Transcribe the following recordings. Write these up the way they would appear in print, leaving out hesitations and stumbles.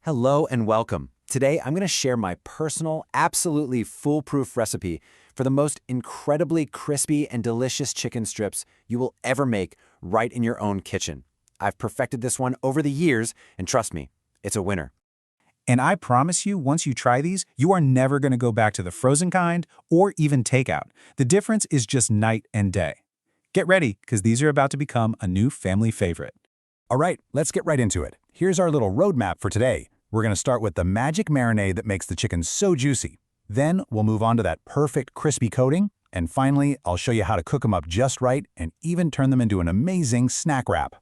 Hello and welcome. Today, I'm going to share my personal, absolutely foolproof recipe for the most incredibly crispy and delicious chicken strips you will ever make right in your own kitchen. I've perfected this one over the years, and trust me, it's a winner. And I promise you, once you try these, you are never going to go back to the frozen kind or even takeout. The difference is just night and day. Get ready, because these are about to become a new family favorite. All right, let's get right into it. Here's our little roadmap for today. We're going to start with the magic marinade that makes the chicken so juicy. Then we'll move on to that perfect crispy coating. And finally, I'll show you how to cook them up just right and even turn them into an amazing snack wrap.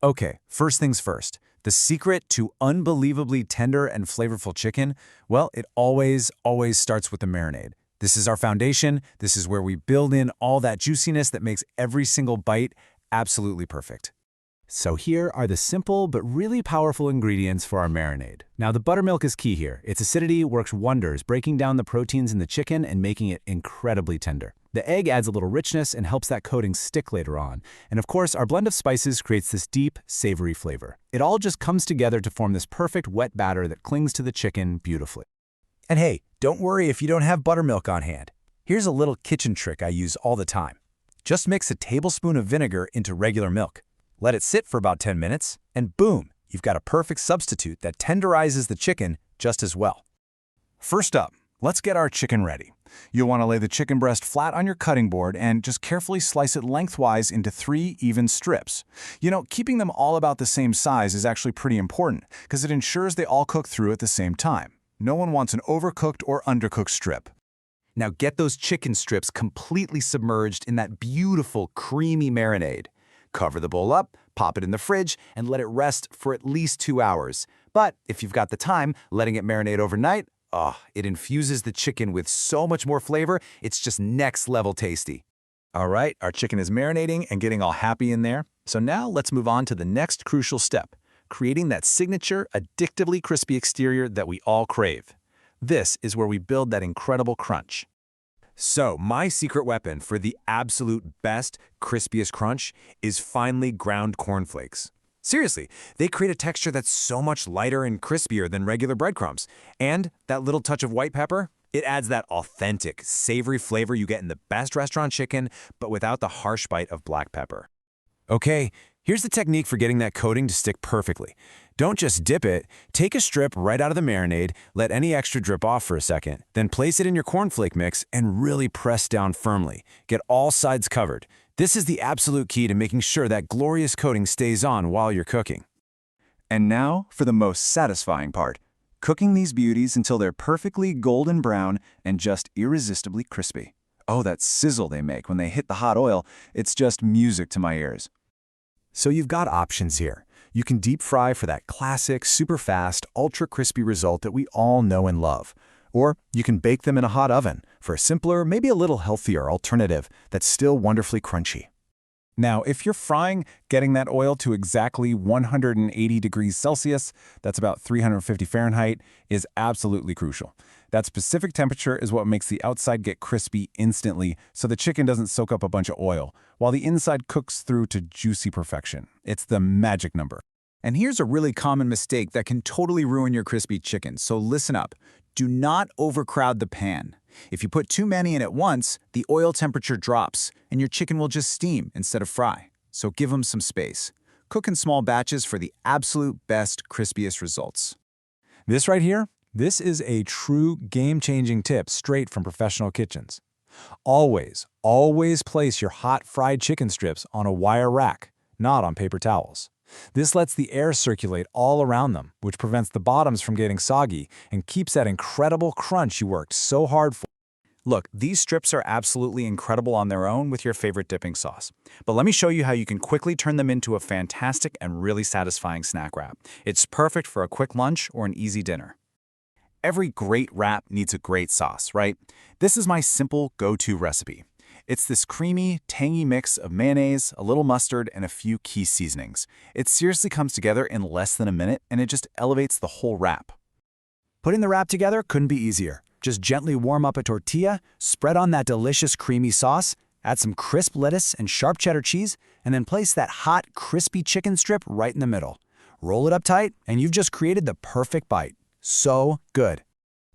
Okay, first things first. The secret to unbelievably tender and flavorful chicken, well, it always starts with the marinade. This is our foundation. This is where we build in all that juiciness that makes every single bite absolutely perfect. So here are the simple but really powerful ingredients for our marinade. Now, the buttermilk is key here. Its acidity works wonders, breaking down the proteins in the chicken and making it incredibly tender. The egg adds a little richness and helps that coating stick later on. And of course, our blend of spices creates this deep, savory flavor. It all just comes together to form this perfect wet batter that clings to the chicken beautifully. And hey, don't worry if you don't have buttermilk on hand. Here's a little kitchen trick I use all the time. Just mix a tablespoon of vinegar into regular milk. Let it sit for about 10 minutes, and boom, you've got a perfect substitute that tenderizes the chicken just as well. First up, let's get our chicken ready. You'll want to lay the chicken breast flat on your cutting board and just carefully slice it lengthwise into 3 even strips. Keeping them all about the same size is actually pretty important because it ensures they all cook through at the same time. No one wants an overcooked or undercooked strip. Now get those chicken strips completely submerged in that beautiful, creamy marinade. Cover the bowl up, pop it in the fridge, and let it rest for at least 2 hours. But if you've got the time, letting it marinate overnight, it infuses the chicken with so much more flavor, it's just next level tasty. All right, our chicken is marinating and getting all happy in there. So now let's move on to the next crucial step, creating that signature, addictively crispy exterior that we all crave. This is where we build that incredible crunch. So, my secret weapon for the absolute best, crispiest crunch is finely ground cornflakes. Seriously, they create a texture that's so much lighter and crispier than regular breadcrumbs. And that little touch of white pepper, it adds that authentic, savory flavor you get in the best restaurant chicken, but without the harsh bite of black pepper. Okay, here's the technique for getting that coating to stick perfectly. Don't just dip it. Take a strip right out of the marinade, let any extra drip off for a second, then place it in your cornflake mix and really press down firmly. Get all sides covered. This is the absolute key to making sure that glorious coating stays on while you're cooking. And now for the most satisfying part, cooking these beauties until they're perfectly golden brown and just irresistibly crispy. Oh, that sizzle they make when they hit the hot oil, it's just music to my ears. So you've got options here. You can deep fry for that classic, super fast, ultra crispy result that we all know and love. Or you can bake them in a hot oven for a simpler, maybe a little healthier alternative that's still wonderfully crunchy. Now, if you're frying, getting that oil to exactly 180 degrees Celsius, that's about 350 Fahrenheit, is absolutely crucial. That specific temperature is what makes the outside get crispy instantly so the chicken doesn't soak up a bunch of oil, while the inside cooks through to juicy perfection. It's the magic number. And here's a really common mistake that can totally ruin your crispy chicken, so listen up. Do not overcrowd the pan. If you put too many in at once, the oil temperature drops, and your chicken will just steam instead of fry. So give them some space. Cook in small batches for the absolute best, crispiest results. This right here, this is a true game-changing tip straight from professional kitchens. Always place your hot fried chicken strips on a wire rack, not on paper towels. This lets the air circulate all around them, which prevents the bottoms from getting soggy and keeps that incredible crunch you worked so hard for. Look, these strips are absolutely incredible on their own with your favorite dipping sauce. But let me show you how you can quickly turn them into a fantastic and really satisfying snack wrap. It's perfect for a quick lunch or an easy dinner. Every great wrap needs a great sauce, right? This is my simple go-to recipe. It's this creamy, tangy mix of mayonnaise, a little mustard, and a few key seasonings. It seriously comes together in less than a minute, and it just elevates the whole wrap. Putting the wrap together couldn't be easier. Just gently warm up a tortilla, spread on that delicious creamy sauce, add some crisp lettuce and sharp cheddar cheese, and then place that hot, crispy chicken strip right in the middle. Roll it up tight, and you've just created the perfect bite. So good.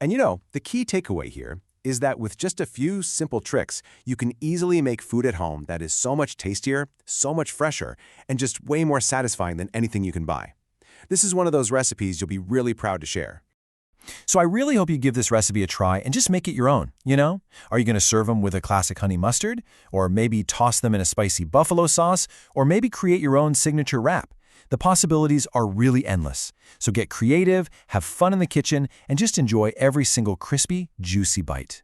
And the key takeaway here is that with just a few simple tricks, you can easily make food at home that is so much tastier, so much fresher, and just way more satisfying than anything you can buy. This is one of those recipes you'll be really proud to share. So I really hope you give this recipe a try and just make it your own, Are you going to serve them with a classic honey mustard? Or maybe toss them in a spicy buffalo sauce? Or maybe create your own signature wrap? The possibilities are really endless. So get creative, have fun in the kitchen, and just enjoy every single crispy, juicy bite.